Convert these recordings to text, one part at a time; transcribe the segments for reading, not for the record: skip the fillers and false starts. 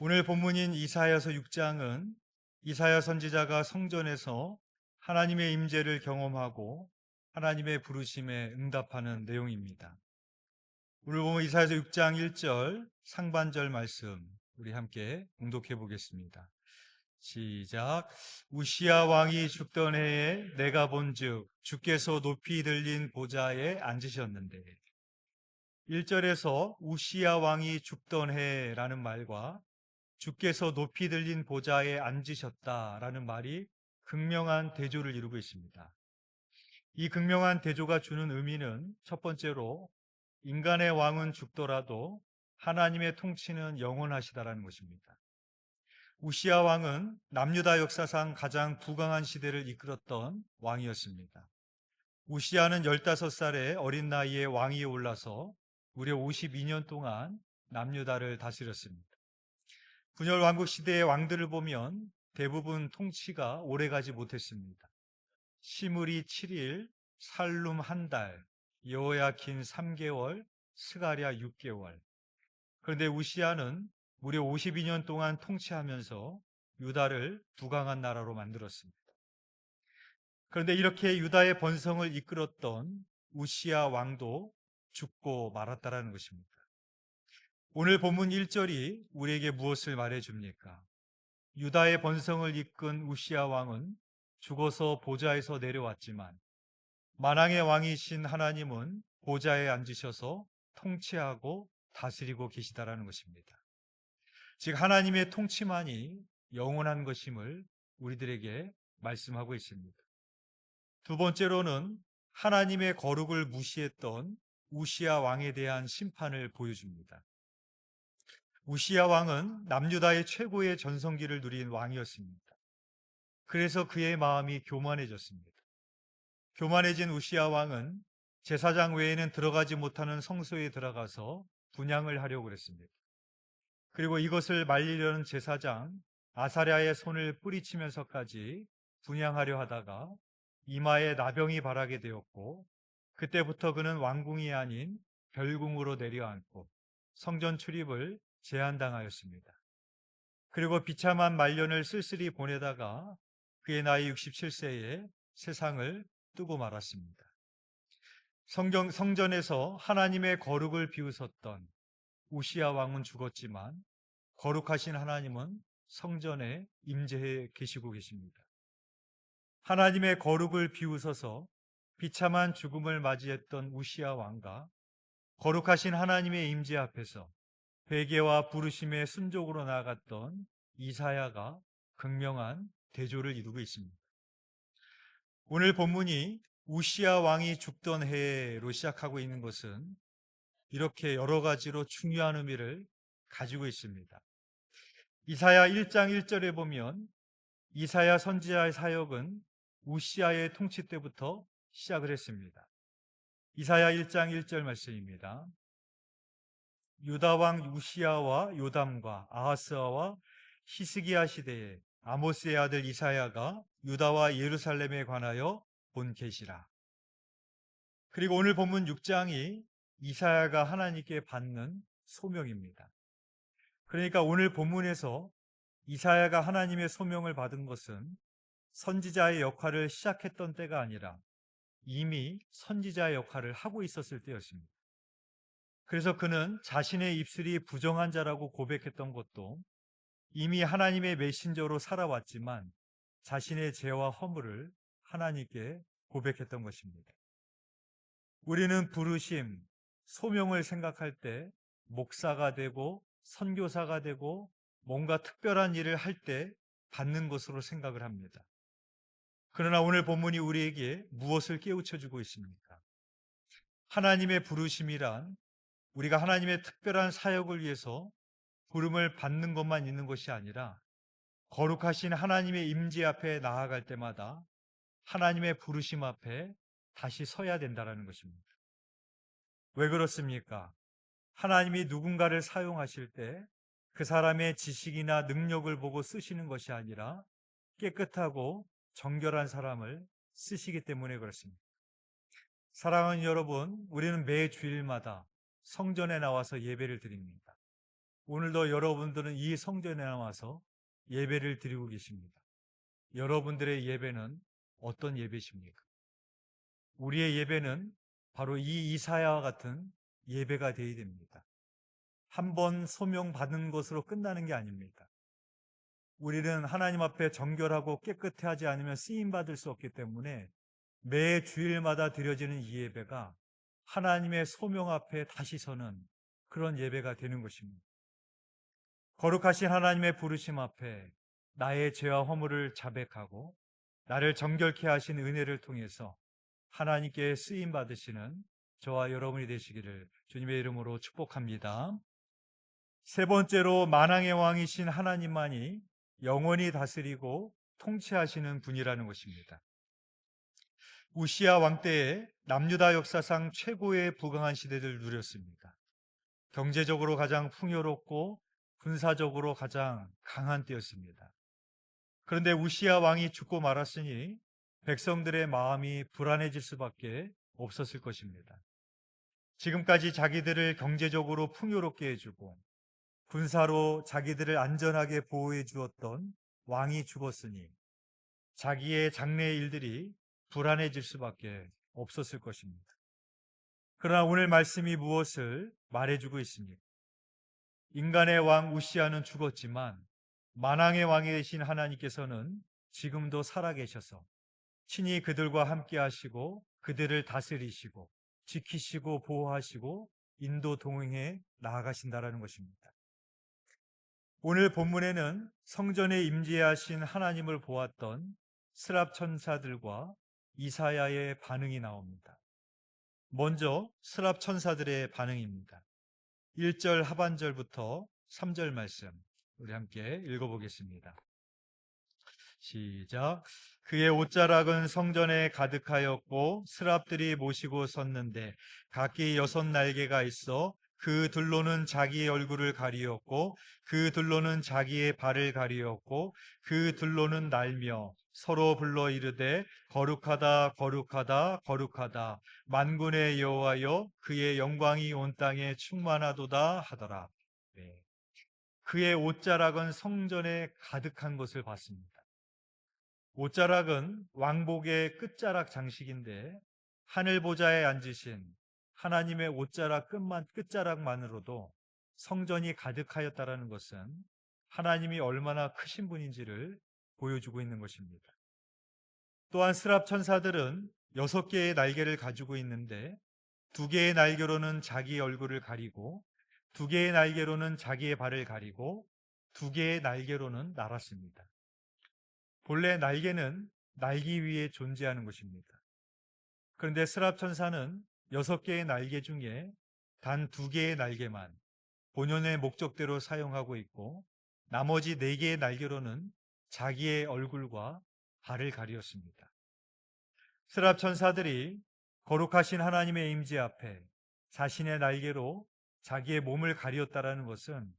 오늘 본문인 이사야서 6장은 이사야 선지자가 성전에서 하나님의 임재를 경험하고 하나님의 부르심에 응답하는 내용입니다. 오늘 보면 이사야서 6장 1절 상반절 말씀 우리 함께 봉독해 보겠습니다. 시작. 우시야 왕이 죽던 해에 내가 본즉 주께서 높이 들린 보좌에 앉으셨는데, 1절에서 우시야 왕이 죽던 해라는 말과 주께서 높이 들린 보좌에 앉으셨다라는 말이 극명한 대조를 이루고 있습니다. 이 극명한 대조가 주는 의미는 첫 번째로 인간의 왕은 죽더라도 하나님의 통치는 영원하시다라는 것입니다. 우시야 왕은 남유다 역사상 가장 부강한 시대를 이끌었던 왕이었습니다. 우시야는 15살의 어린 나이에 왕위에 올라서 무려 52년 동안 남유다를 다스렸습니다. 분열 왕국 시대의 왕들을 보면 대부분 통치가 오래가지 못했습니다. 시므리 7일, 살룸 1달, 여호야킨 3개월, 스가랴 6개월. 그런데 우시야는 무려 52년 동안 통치하면서 유다를 부강한 나라로 만들었습니다. 그런데 이렇게 유다의 번성을 이끌었던 우시야 왕도 죽고 말았다라는 것입니다. 오늘 본문 1절이 우리에게 무엇을 말해줍니까? 유다의 번성을 이끈 우시야 왕은 죽어서 보좌에서 내려왔지만 만왕의 왕이신 하나님은 보좌에 앉으셔서 통치하고 다스리고 계시다라는 것입니다. 즉 하나님의 통치만이 영원한 것임을 우리들에게 말씀하고 있습니다. 두 번째로는 하나님의 거룩을 무시했던 우시야 왕에 대한 심판을 보여줍니다. 우시야 왕은 남유다의 최고의 전성기를 누린 왕이었습니다. 그래서 그의 마음이 교만해졌습니다. 교만해진 우시야 왕은 제사장 외에는 들어가지 못하는 성소에 들어가서 분향을 하려고 그랬습니다. 그리고 이것을 말리려는 제사장 아사랴의 손을 뿌리치면서까지 분향하려 하다가 이마에 나병이 발하게 되었고, 그때부터 그는 왕궁이 아닌 별궁으로 내려앉고 성전 출입을 제한당하였습니다. 그리고 비참한 말년을 쓸쓸히 보내다가 그의 나이 67세에 세상을 뜨고 말았습니다. 성전에서 하나님의 거룩을 비웃었던 우시야 왕은 죽었지만 거룩하신 하나님은 성전에 임재해 계시고 계십니다. 하나님의 거룩을 비웃어서 비참한 죽음을 맞이했던 우시야 왕과 거룩하신 하나님의 임재 앞에서 회개와 부르심의 순종으로 나아갔던 이사야가 극명한 대조를 이루고 있습니다. 오늘 본문이 우시야 왕이 죽던 해로 시작하고 있는 것은 이렇게 여러 가지로 중요한 의미를 가지고 있습니다. 이사야 1장 1절에 보면 이사야 선지자의 사역은 우시야의 통치 때부터 시작을 했습니다. 이사야 1장 1절 말씀입니다. 유다 왕 우시야와 요담과 아하스와 히스기야 시대에 아모스의 아들 이사야가 유다와 예루살렘에 관하여 본 계시라. 그리고 오늘 본문 6장이 이사야가 하나님께 받는 소명입니다. 그러니까 오늘 본문에서 이사야가 하나님의 소명을 받은 것은 선지자의 역할을 시작했던 때가 아니라 이미 선지자의 역할을 하고 있었을 때였습니다. 그래서 그는 자신의 입술이 부정한 자라고 고백했던 것도 이미 하나님의 메신저로 살아왔지만 자신의 죄와 허물을 하나님께 고백했던 것입니다. 우리는 부르심, 소명을 생각할 때 목사가 되고 선교사가 되고 뭔가 특별한 일을 할 때 받는 것으로 생각을 합니다. 그러나 오늘 본문이 우리에게 무엇을 깨우쳐주고 있습니까? 하나님의 부르심이란 우리가 하나님의 특별한 사역을 위해서 부름을 받는 것만 있는 것이 아니라 거룩하신 하나님의 임재 앞에 나아갈 때마다 하나님의 부르심 앞에 다시 서야 된다는 것입니다. 왜 그렇습니까? 하나님이 누군가를 사용하실 때 그 사람의 지식이나 능력을 보고 쓰시는 것이 아니라 깨끗하고 정결한 사람을 쓰시기 때문에 그렇습니다. 사랑하는 여러분, 우리는 매 주일마다 성전에 나와서 예배를 드립니다. 오늘도 여러분들은 이 성전에 나와서 예배를 드리고 계십니다. 여러분들의 예배는 어떤 예배십니까? 우리의 예배는 바로 이 이사야와 같은 예배가 되어야 됩니다. 한 번 소명받은 것으로 끝나는 게 아닙니다. 우리는 하나님 앞에 정결하고 깨끗하지 않으면 쓰임받을 수 없기 때문에 매 주일마다 드려지는 이 예배가 하나님의 소명 앞에 다시 서는 그런 예배가 되는 것입니다. 거룩하신 하나님의 부르심 앞에 나의 죄와 허물을 자백하고 나를 정결케 하신 은혜를 통해서 하나님께 쓰임 받으시는 저와 여러분이 되시기를 주님의 이름으로 축복합니다. 세 번째로 만왕의 왕이신 하나님만이 영원히 다스리고 통치하시는 분이라는 것입니다. 우시야 왕 때에 남유다 역사상 최고의 부강한 시대를 누렸습니다. 경제적으로 가장 풍요롭고 군사적으로 가장 강한 때였습니다. 그런데 우시야 왕이 죽고 말았으니 백성들의 마음이 불안해질 수밖에 없었을 것입니다. 지금까지 자기들을 경제적으로 풍요롭게 해주고 군사로 자기들을 안전하게 보호해 주었던 왕이 죽었으니 자기의 장래의 일들이 불안해질 수밖에 없었을 것입니다. 그러나 오늘 말씀이 무엇을 말해주고 있습니까? 인간의 왕 우시아는 죽었지만 만왕의 왕이 되신 하나님께서는 지금도 살아계셔서 친히 그들과 함께 하시고 그들을 다스리시고 지키시고 보호하시고 인도 동행해 나아가신다라는 것입니다. 오늘 본문에는 성전에 임재하신 하나님을 보았던 스랍 천사들과 이사야의 반응이 나옵니다. 먼저 스랍 천사들의 반응입니다. 1절 하반절부터 3절 말씀 우리 함께 읽어보겠습니다. 시작. 그의 옷자락은 성전에 가득하였고 스랍들이 모시고 섰는데 각기 6날개가 있어 그 둘로는 자기의 얼굴을 가리었고 그 둘로는 자기의 발을 가리었고 그 둘로는 날며 서로 불러 이르되 거룩하다 거룩하다 거룩하다 만군의 여호와여 그의 영광이 온 땅에 충만하도다 하더라. 네. 그의 옷자락은 성전에 가득한 것을 봤습니다. 옷자락은 왕복의 끝자락 장식인데 하늘 보좌에 앉으신 하나님의 옷자락 끝자락만으로도 성전이 가득하였다라는 것은 하나님이 얼마나 크신 분인지를 보여주고 있는 것입니다. 또한 스랍 천사들은 6개의 날개를 가지고 있는데 2개의 날개로는 자기 얼굴을 가리고 2개의 날개로는 자기의 발을 가리고 2개의 날개로는 날았습니다. 본래 날개는 날기 위해 존재하는 것입니다. 그런데 스랍 천사는 6개의 날개 중에 단 2개의 날개만 본연의 목적대로 사용하고 있고 나머지 4개의 날개로는 자기의 얼굴과 발을 가리었습니다. 스랍 천사들이 거룩하신 하나님의 임재 앞에 자신의 날개로 자기의 몸을 가리었다라는 것은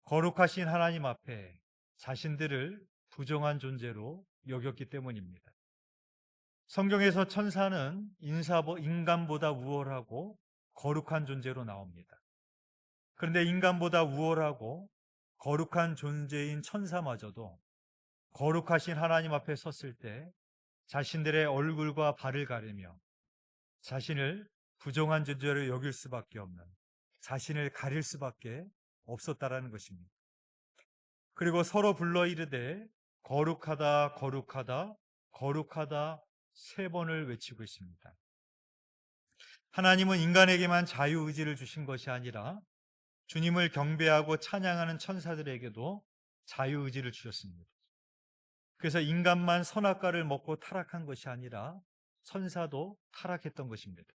거룩하신 하나님 앞에 자신들을 부정한 존재로 여겼기 때문입니다. 성경에서 천사는 인간보다 우월하고 거룩한 존재로 나옵니다. 그런데 인간보다 우월하고 거룩한 존재인 천사마저도 거룩하신 하나님 앞에 섰을 때 자신들의 얼굴과 발을 가리며 자신을 부정한 존재로 여길 수밖에 없는, 자신을 가릴 수밖에 없었다라는 것입니다. 그리고 서로 불러 이르되 거룩하다 거룩하다 거룩하다 3번을 외치고 있습니다. 하나님은 인간에게만 자유의지를 주신 것이 아니라 주님을 경배하고 찬양하는 천사들에게도 자유의지를 주셨습니다. 그래서 인간만 선악과를 먹고 타락한 것이 아니라 천사도 타락했던 것입니다.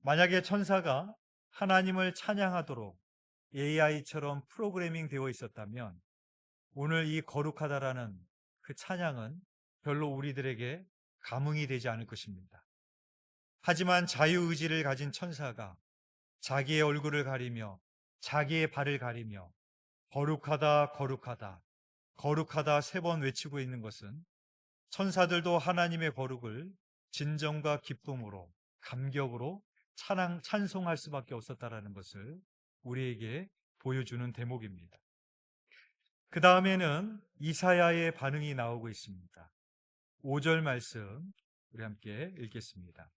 만약에 천사가 하나님을 찬양하도록 AI처럼 프로그래밍 되어 있었다면 오늘 이 거룩하다라는 그 찬양은 별로 우리들에게 감흥이 되지 않을 것입니다. 하지만 자유의지를 가진 천사가 자기의 얼굴을 가리며 자기의 발을 가리며 거룩하다 거룩하다 거룩하다 3번 외치고 있는 것은 천사들도 하나님의 거룩을 진정과 기쁨으로 감격으로 찬송할 수밖에 없었다라는 것을 우리에게 보여주는 대목입니다. 그 다음에는 이사야의 반응이 나오고 있습니다. 5절 말씀 우리 함께 읽겠습니다.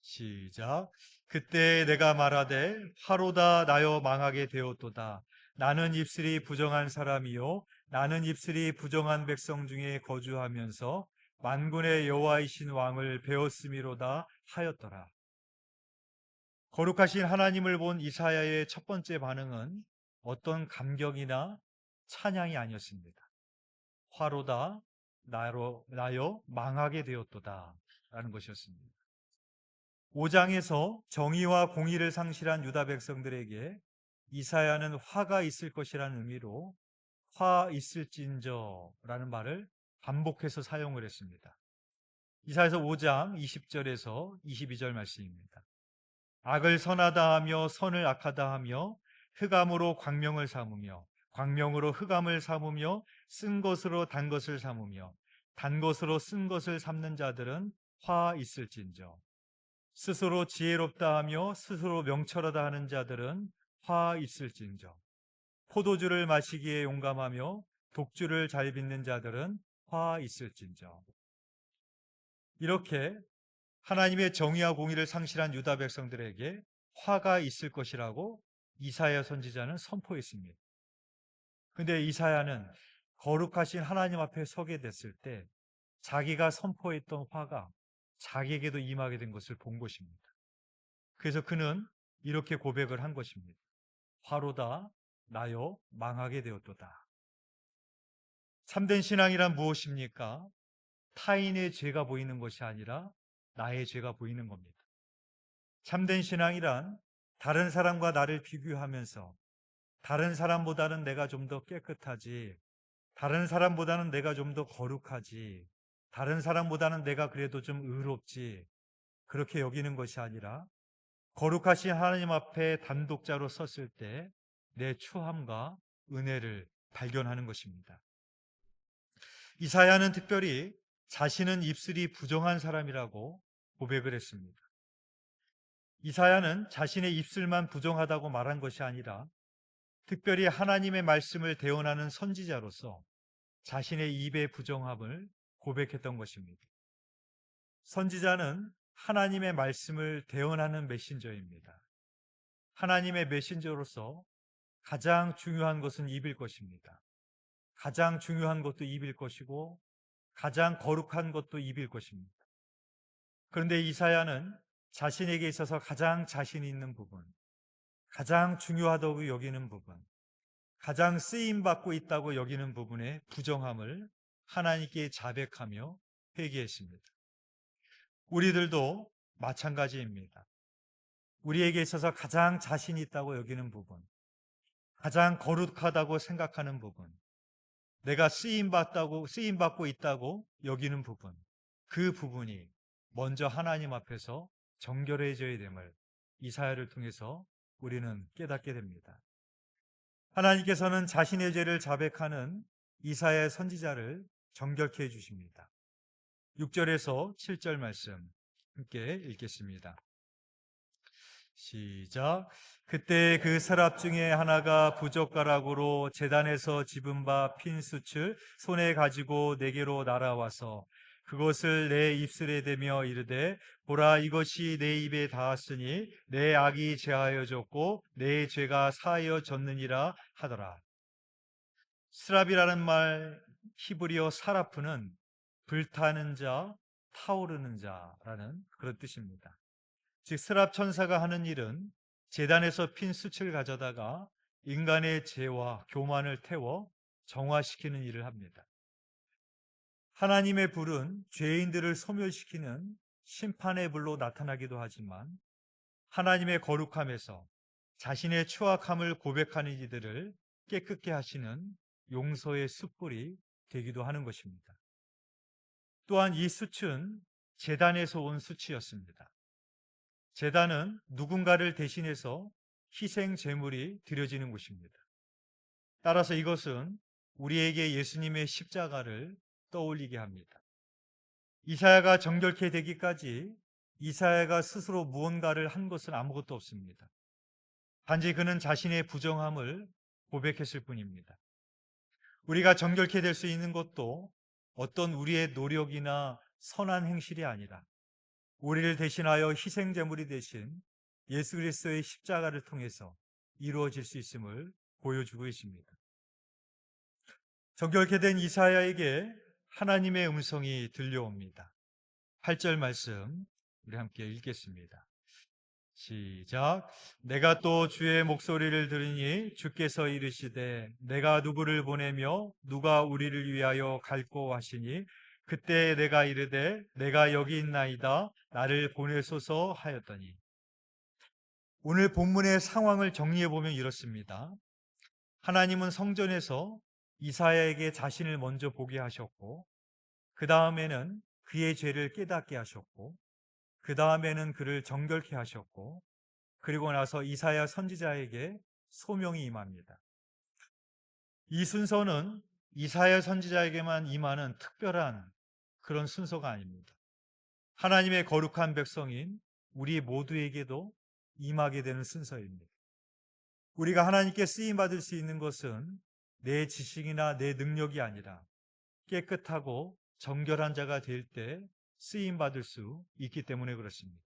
시작. 그때 내가 말하되 화로다 나여 망하게 되었도다. 나는 입술이 부정한 사람이요 나는 입술이 부정한 백성 중에 거주하면서 만군의 여호와이신 왕을 배웠음이로다 하였더라. 거룩하신 하나님을 본 이사야의 첫 번째 반응은 어떤 감격이나 찬양이 아니었습니다. 화로다 나여 망하게 되었도다 라는 것이었습니다. 5장에서 정의와 공의를 상실한 유다 백성들에게 이사야는 화가 있을 것이라는 의미로 화 있을진저라는 말을 반복해서 사용을 했습니다. 이사야서 5장 20절에서 22절 말씀입니다. 악을 선하다 하며 선을 악하다 하며 흑암으로 광명을 삼으며 광명으로 흑암을 삼으며 쓴 것으로 단 것을 삼으며 단 것으로 쓴 것을 삼는 자들은 화 있을진저. 스스로 지혜롭다 하며 스스로 명철하다 하는 자들은 화 있을진저. 포도주를 마시기에 용감하며 독주를 잘 빚는 자들은 화 있을진저. 이렇게 하나님의 정의와 공의를 상실한 유다 백성들에게 화가 있을 것이라고 이사야 선지자는 선포했습니다. 근데 이사야는 거룩하신 하나님 앞에 서게 됐을 때 자기가 선포했던 화가 자기에게도 임하게 된 것을 본 것입니다. 그래서 그는 이렇게 고백을 한 것입니다. 화로다 나여 망하게 되었도다. 참된 신앙이란 무엇입니까? 타인의 죄가 보이는 것이 아니라 나의 죄가 보이는 겁니다. 참된 신앙이란 다른 사람과 나를 비교하면서 다른 사람보다는 내가 좀 더 깨끗하지, 다른 사람보다는 내가 좀 더 거룩하지, 다른 사람보다는 내가 그래도 좀 의롭지, 그렇게 여기는 것이 아니라 거룩하신 하나님 앞에 단독자로 섰을 때 내 추함과 은혜를 발견하는 것입니다. 이사야는 특별히 자신은 입술이 부정한 사람이라고 고백을 했습니다. 이사야는 자신의 입술만 부정하다고 말한 것이 아니라 특별히 하나님의 말씀을 대언하는 선지자로서 자신의 입의 부정함을 고백했던 것입니다. 선지자는 하나님의 말씀을 대언하는 메신저입니다. 하나님의 메신저로서 가장 중요한 것은 입일 것입니다. 가장 중요한 것도 입일 것이고 가장 거룩한 것도 입일 것입니다. 그런데 이사야는 자신에게 있어서 가장 자신 있는 부분, 가장 중요하다고 여기는 부분, 가장 쓰임받고 있다고 여기는 부분의 부정함을 하나님께 자백하며 회개했습니다. 우리들도 마찬가지입니다. 우리에게 있어서 가장 자신 있다고 여기는 부분, 가장 거룩하다고 생각하는 부분, 내가 쓰임받고 있다고 여기는 부분, 그 부분이 먼저 하나님 앞에서 정결해져야 됨을 이사야를 통해서 우리는 깨닫게 됩니다. 하나님께서는 자신의 죄를 자백하는 이사야의 선지자를 정결케 해주십니다. 6절에서 7절 말씀 함께 읽겠습니다. 시작. 그때 그 서랍 중에 하나가 부젓가락으로 제단에서 집은 바 핀 숯을 손에 가지고 내게로 날아와서 그것을 내 입술에 대며 이르되 보라 이것이 내 입에 닿았으니 내 악이 제하여졌고 내 죄가 사하여졌느니라 하더라. 스랍이라는 말 히브리어 사라프는 불타는 자, 타오르는 자라는 그런 뜻입니다. 즉 스랍 천사가 하는 일은 제단에서 핀 숯을 가져다가 인간의 죄와 교만을 태워 정화시키는 일을 합니다. 하나님의 불은 죄인들을 소멸시키는 심판의 불로 나타나기도 하지만 하나님의 거룩함에서 자신의 추악함을 고백하는 이들을 깨끗게 하시는 용서의 숯불이 되기도 하는 것입니다. 또한 이 숯은 제단에서 온 숯이었습니다. 제단은 누군가를 대신해서 희생 제물이 드려지는 곳입니다. 따라서 이것은 우리에게 예수님의 십자가를 떠올리게 합니다. 이사야가 정결케 되기까지 이사야가 스스로 무언가를 한 것은 아무것도 없습니다. 단지 그는 자신의 부정함을 고백했을 뿐입니다. 우리가 정결케 될 수 있는 것도 어떤 우리의 노력이나 선한 행실이 아니라 우리를 대신하여 희생제물이 되신 예수 그리스도의 십자가를 통해서 이루어질 수 있음을 보여주고 있습니다. 정결케 된 이사야에게 하나님의 음성이 들려옵니다. 8절 말씀 우리 함께 읽겠습니다. 시작. 내가 또 주의 목소리를 들으니 주께서 이르시되 내가 누구를 보내며 누가 우리를 위하여 갈꼬 하시니 그때 내가 이르되 내가 여기 있나이다 나를 보내소서 하였더니. 오늘 본문의 상황을 정리해 보면 이렇습니다. 하나님은 성전에서 이사야에게 자신을 먼저 보게 하셨고, 그 다음에는 그의 죄를 깨닫게 하셨고, 그 다음에는 그를 정결케 하셨고, 그리고 나서 이사야 선지자에게 소명이 임합니다. 이 순서는 이사야 선지자에게만 임하는 특별한 그런 순서가 아닙니다. 하나님의 거룩한 백성인 우리 모두에게도 임하게 되는 순서입니다. 우리가 하나님께 쓰임받을 수 있는 것은 내 지식이나 내 능력이 아니라 깨끗하고 정결한 자가 될 때 쓰임받을 수 있기 때문에 그렇습니다.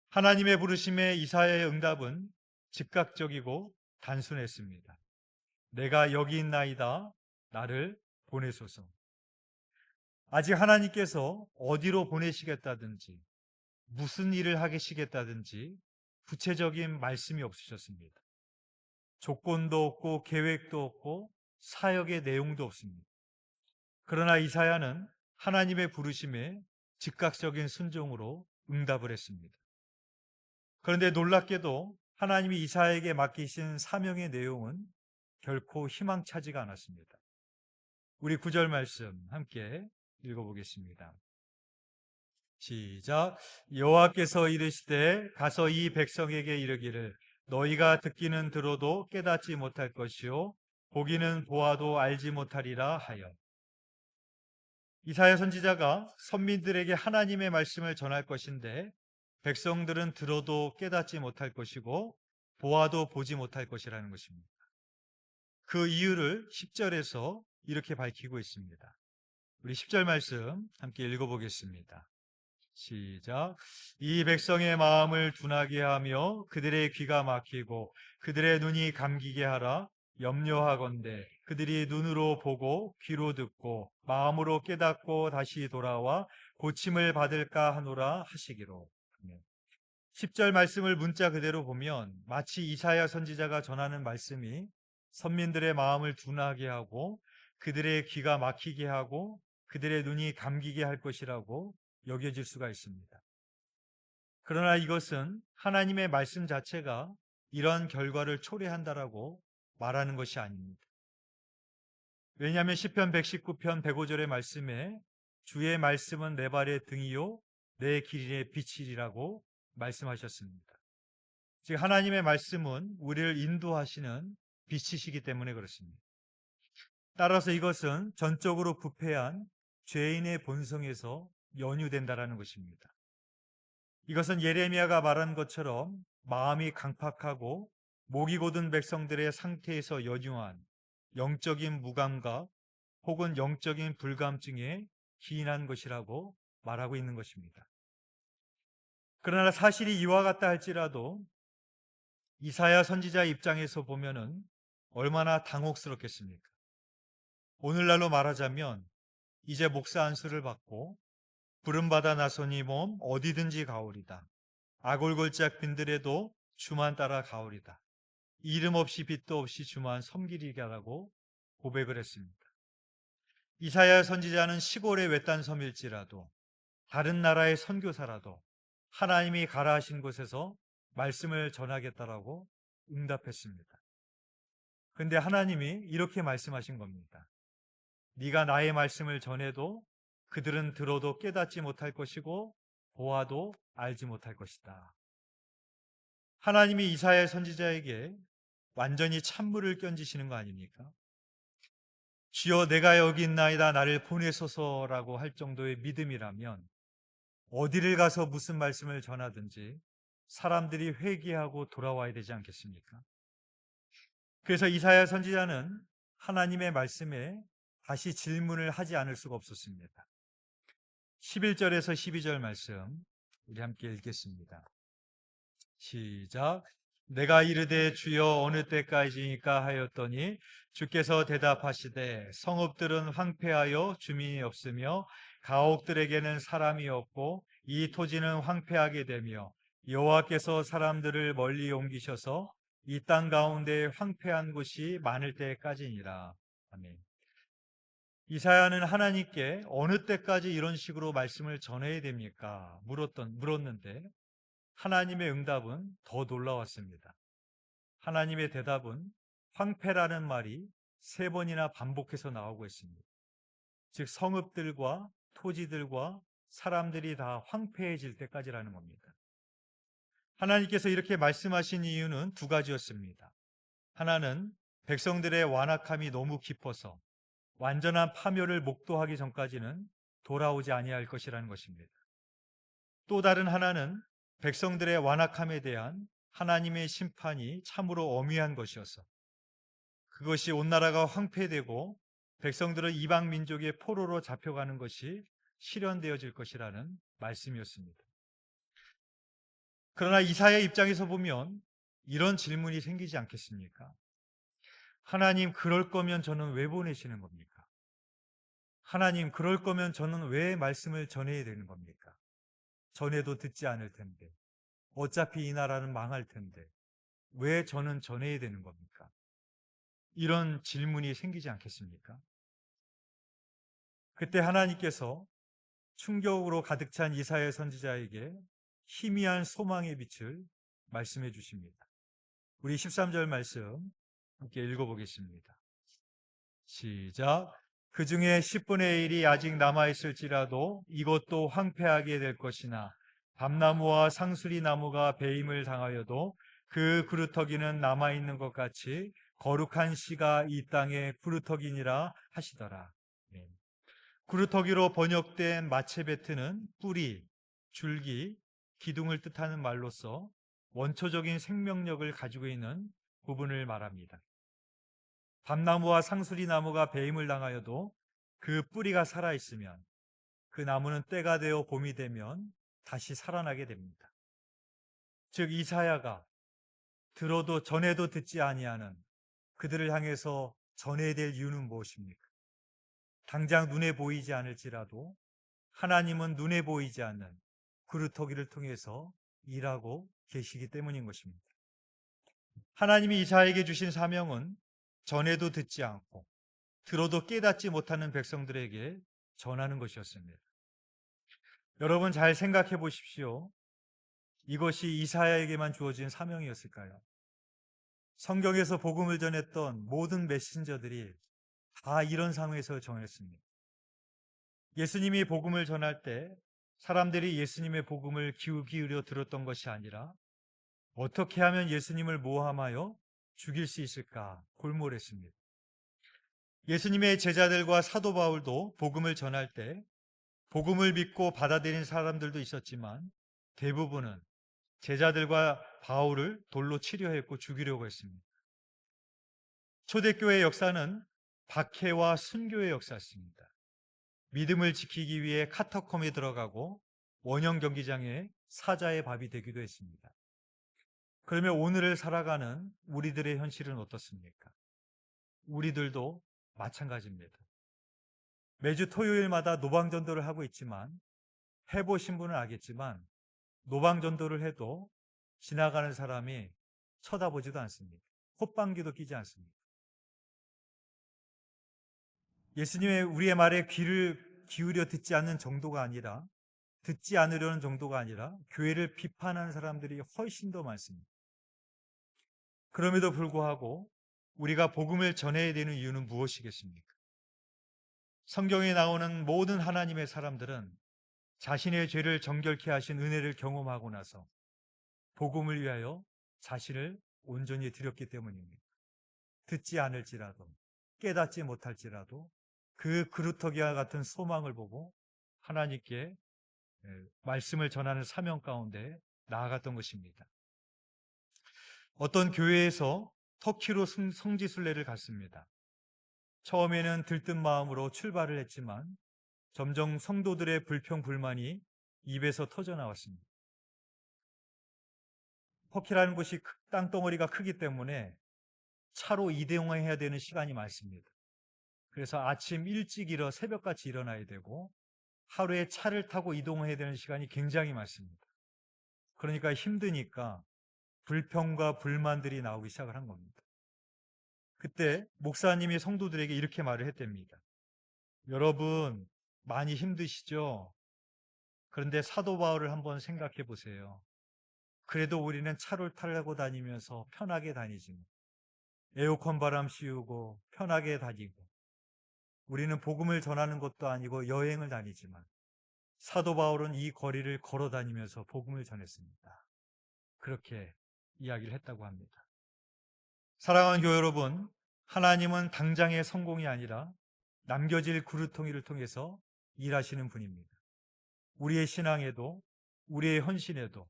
하나님의 부르심에 이사야의 응답은 즉각적이고 단순했습니다. 내가 여기 있나이다. 나를 보내소서. 아직 하나님께서 어디로 보내시겠다든지 무슨 일을 하시겠다든지 구체적인 말씀이 없으셨습니다. 조건도 없고 계획도 없고 사역의 내용도 없습니다. 그러나 이사야는 하나님의 부르심에 즉각적인 순종으로 응답을 했습니다. 그런데 놀랍게도 하나님이 이사야에게 맡기신 사명의 내용은 결코 희망차지가 않았습니다. 우리 9절 말씀 함께 읽어보겠습니다. 시작. 여호와께서 이르시되 가서 이 백성에게 이르기를 너희가 듣기는 들어도 깨닫지 못할 것이요 보기는 보아도 알지 못하리라 하여. 이사야 선지자가 선민들에게 하나님의 말씀을 전할 것인데 백성들은 들어도 깨닫지 못할 것이고 보아도 보지 못할 것이라는 것입니다. 그 이유를 10절에서 이렇게 밝히고 있습니다. 우리 10절 말씀 함께 읽어보겠습니다. 시작. 이 백성의 마음을 둔하게 하며 그들의 귀가 막히고 그들의 눈이 감기게 하라. 염려하건대 그들이 눈으로 보고 귀로 듣고 마음으로 깨닫고 다시 돌아와 고침을 받을까 하노라 하시기로. 10절 말씀을 문자 그대로 보면 마치 이사야 선지자가 전하는 말씀이 선민들의 마음을 둔하게 하고 그들의 귀가 막히게 하고 그들의 눈이 감기게 할 것이라고 여겨질 수가 있습니다. 그러나 이것은 하나님의 말씀 자체가 이런 결과를 초래한다라고 말하는 것이 아닙니다. 왜냐하면 시편 119편 105절의 말씀에 주의 말씀은 내 발의 등이요 내 길의 빛이라고 말씀하셨습니다. 즉 하나님의 말씀은 우리를 인도하시는 빛이시기 때문에 그렇습니다. 따라서 이것은 전적으로 부패한 죄인의 본성에서 연유된다라는 것입니다. 이것은 예레미야가 말한 것처럼 마음이 강팍하고 목이 곧은 백성들의 상태에서 연유한 영적인 무감각 혹은 영적인 불감증에 기인한 것이라고 말하고 있는 것입니다. 그러나 사실이 이와 같다 할지라도 이사야 선지자 입장에서 보면은 얼마나 당혹스럽겠습니까? 오늘날로 말하자면 이제 목사 안수를 받고 부름받아 나서니 몸 어디든지 가오리다. 아골골짝 빈들에도 주만 따라 가오리다. 이름 없이 빛도 없이 주만 섬기리라고 고백을 했습니다. 이사야 선지자는 시골의 외딴 섬일지라도 다른 나라의 선교사라도 하나님이 가라 하신 곳에서 말씀을 전하겠다라고 응답했습니다. 그런데 하나님이 이렇게 말씀하신 겁니다. 네가 나의 말씀을 전해도 그들은 들어도 깨닫지 못할 것이고 보아도 알지 못할 것이다. 하나님이 이사야 선지자에게 완전히 찬물을 끼얹으시는 거 아닙니까? 주여 내가 여기 있나이다 나를 보내소서라고 할 정도의 믿음이라면 어디를 가서 무슨 말씀을 전하든지 사람들이 회개하고 돌아와야 되지 않겠습니까? 그래서 이사야 선지자는 하나님의 말씀에 다시 질문을 하지 않을 수가 없었습니다. 11절에서 12절 말씀 우리 함께 읽겠습니다. 시작. 내가 이르되 주여 어느 때까지니까 하였더니 주께서 대답하시되 성읍들은 황폐하여 주민이 없으며 가옥들에게는 사람이 없고 이 토지는 황폐하게 되며 여호와께서 사람들을 멀리 옮기셔서 이 땅 가운데 황폐한 곳이 많을 때까지니라. 아멘. 이사야는 하나님께 어느 때까지 이런 식으로 말씀을 전해야 됩니까? 물었는데 하나님의 응답은 더 놀라웠습니다. 하나님의 대답은 황폐라는 말이 3번이나 반복해서 나오고 있습니다. 즉 성읍들과 토지들과 사람들이 다 황폐해질 때까지라는 겁니다. 하나님께서 이렇게 말씀하신 이유는 2가지였습니다. 하나는 백성들의 완악함이 너무 깊어서 완전한 파멸을 목도하기 전까지는 돌아오지 아니할 것이라는 것입니다. 또 다른 하나는 백성들의 완악함에 대한 하나님의 심판이 참으로 엄위한 것이어서 그것이 온 나라가 황폐되고 백성들은 이방 민족의 포로로 잡혀가는 것이 실현되어질 것이라는 말씀이었습니다. 그러나 이사야의 입장에서 보면 이런 질문이 생기지 않겠습니까? 하나님, 그럴 거면 저는 왜 보내시는 겁니까? 하나님, 그럴 거면 저는 왜 말씀을 전해야 되는 겁니까? 전해도 듣지 않을 텐데, 어차피 이 나라는 망할 텐데 왜 저는 전해야 되는 겁니까? 이런 질문이 생기지 않겠습니까? 그때 하나님께서 충격으로 가득 찬 이사야 선지자에게 희미한 소망의 빛을 말씀해 주십니다. 우리 13절 말씀 함께 읽어보겠습니다. 시작. 그 중에 10분의 1이 아직 남아있을지라도 이것도 황폐하게 될 것이나 밤나무와 상수리 나무가 배임을 당하여도 그 구루터기는 남아있는 것 같이 거룩한 씨가 이 땅에 구루터기니라 하시더라. 네. 구루터기로 번역된 마체베트는 뿌리, 줄기, 기둥을 뜻하는 말로서 원초적인 생명력을 가지고 있는 부분을 말합니다. 밤나무와 상수리 나무가 배임을 당하여도 그 뿌리가 살아있으면 그 나무는 때가 되어 봄이 되면 다시 살아나게 됩니다. 즉 이사야가 들어도 전에도 듣지 아니하는 그들을 향해서 전해야 될 이유는 무엇입니까? 당장 눈에 보이지 않을지라도 하나님은 눈에 보이지 않는 구루터기를 통해서 일하고 계시기 때문인 것입니다. 하나님이 이사야에게 주신 사명은 전에도 듣지 않고 들어도 깨닫지 못하는 백성들에게 전하는 것이었습니다. 여러분 잘 생각해 보십시오. 이것이 이사야에게만 주어진 사명이었을까요? 성경에서 복음을 전했던 모든 메신저들이 다 이런 상황에서 전했습니다. 예수님이 복음을 전할 때 사람들이 예수님의 복음을 귀 기울여 들었던 것이 아니라 어떻게 하면 예수님을 모함하여 죽일 수 있을까 골몰했습니다. 예수님의 제자들과 사도 바울도 복음을 전할 때 복음을 믿고 받아들인 사람들도 있었지만 대부분은 제자들과 바울을 돌로 치려 했고 죽이려고 했습니다. 초대교회 역사는 박해와 순교의 역사였습니다. 믿음을 지키기 위해 카타콤에 들어가고 원형 경기장에 사자의 밥이 되기도 했습니다. 그러면 오늘을 살아가는 우리들의 현실은 어떻습니까? 우리들도 마찬가지입니다. 매주 토요일마다 노방전도를 하고 있지만 해보신 분은 알겠지만 노방전도를 해도 지나가는 사람이 쳐다보지도 않습니다. 콧방귀도 끼지 않습니다. 예수님의 우리의 말에 귀를 기울여 듣지 않는 정도가 아니라 듣지 않으려는 정도가 아니라 교회를 비판하는 사람들이 훨씬 더 많습니다. 그럼에도 불구하고 우리가 복음을 전해야 되는 이유는 무엇이겠습니까? 성경에 나오는 모든 하나님의 사람들은 자신의 죄를 정결케 하신 은혜를 경험하고 나서 복음을 위하여 자신을 온전히 드렸기 때문입니다. 듣지 않을지라도 깨닫지 못할지라도 그 그루터기와 같은 소망을 보고 하나님께 말씀을 전하는 사명 가운데 나아갔던 것입니다. 어떤 교회에서 터키로 성지순례를 갔습니다. 처음에는 들뜬 마음으로 출발을 했지만 점점 성도들의 불평, 불만이 입에서 터져 나왔습니다. 터키라는 곳이 땅덩어리가 크기 때문에 차로 이동해야 되는 시간이 많습니다. 그래서 아침 일찍 새벽같이 일어나야 되고 하루에 차를 타고 이동해야 되는 시간이 굉장히 많습니다. 그러니까 힘드니까 불평과 불만들이 나오기 시작을 한 겁니다. 그때 목사님이 성도들에게 이렇게 말을 했답니다. 여러분, 많이 힘드시죠? 그런데 사도 바울을 한번 생각해 보세요. 그래도 우리는 차를 타고 다니면서 편하게 다니지. 에어컨 바람 씌우고 편하게 다니고 우리는 복음을 전하는 것도 아니고 여행을 다니지만 사도 바울은 이 거리를 걸어 다니면서 복음을 전했습니다. 그렇게 이야기를 했다고 합니다. 사랑하는 교회 여러분, 하나님은 당장의 성공이 아니라 남겨질 그루터기를 통해서 일하시는 분입니다. 우리의 신앙에도 우리의 헌신에도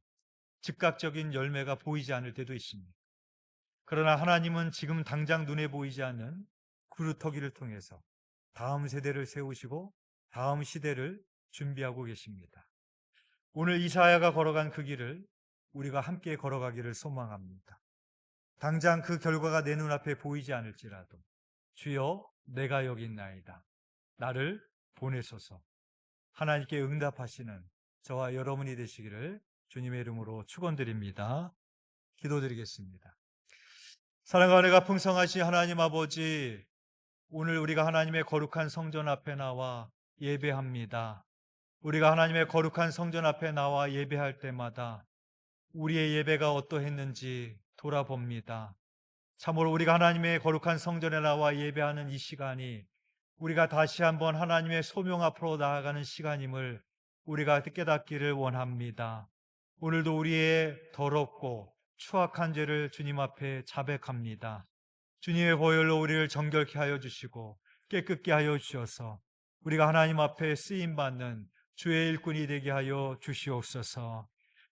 즉각적인 열매가 보이지 않을 때도 있습니다. 그러나 하나님은 지금 당장 눈에 보이지 않는 그루터기를 통해서 다음 세대를 세우시고 다음 시대를 준비하고 계십니다. 오늘 이사야가 걸어간 그 길을 우리가 함께 걸어가기를 소망합니다. 당장 그 결과가 내 눈앞에 보이지 않을지라도 주여 내가 여기 있나이다. 나를 보내소서. 하나님께 응답하시는 저와 여러분이 되시기를 주님의 이름으로 축원드립니다. 기도드리겠습니다. 사랑과 은혜가 풍성하신 하나님 아버지, 오늘 우리가 하나님의 거룩한 성전 앞에 나와 예배합니다. 우리가 하나님의 거룩한 성전 앞에 나와 예배할 때마다 우리의 예배가 어떠했는지 돌아봅니다. 참으로 우리가 하나님의 거룩한 성전에 나와 예배하는 이 시간이 우리가 다시 한번 하나님의 소명 앞으로 나아가는 시간임을 우리가 깨닫기를 원합니다. 오늘도 우리의 더럽고 추악한 죄를 주님 앞에 자백합니다. 주님의 보혈로 우리를 정결케 하여 주시고 깨끗게 하여 주셔서 우리가 하나님 앞에 쓰임받는 주의 일꾼이 되게 하여 주시옵소서.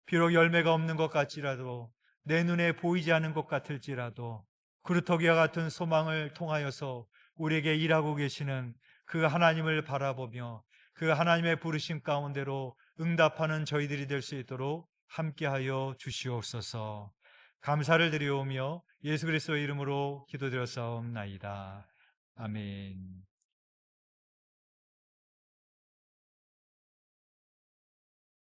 비록 열매가 없는 것 같지라도 내 눈에 보이지 않는 것 같을지라도 그루터기와 같은 소망을 통하여서 우리에게 일하고 계시는 그 하나님을 바라보며 그 하나님의 부르심 가운데로 응답하는 저희들이 될 수 있도록 함께하여 주시옵소서. 감사를 드리오며 예수 그리스도의 이름으로 기도드렸사옵나이다. 아멘.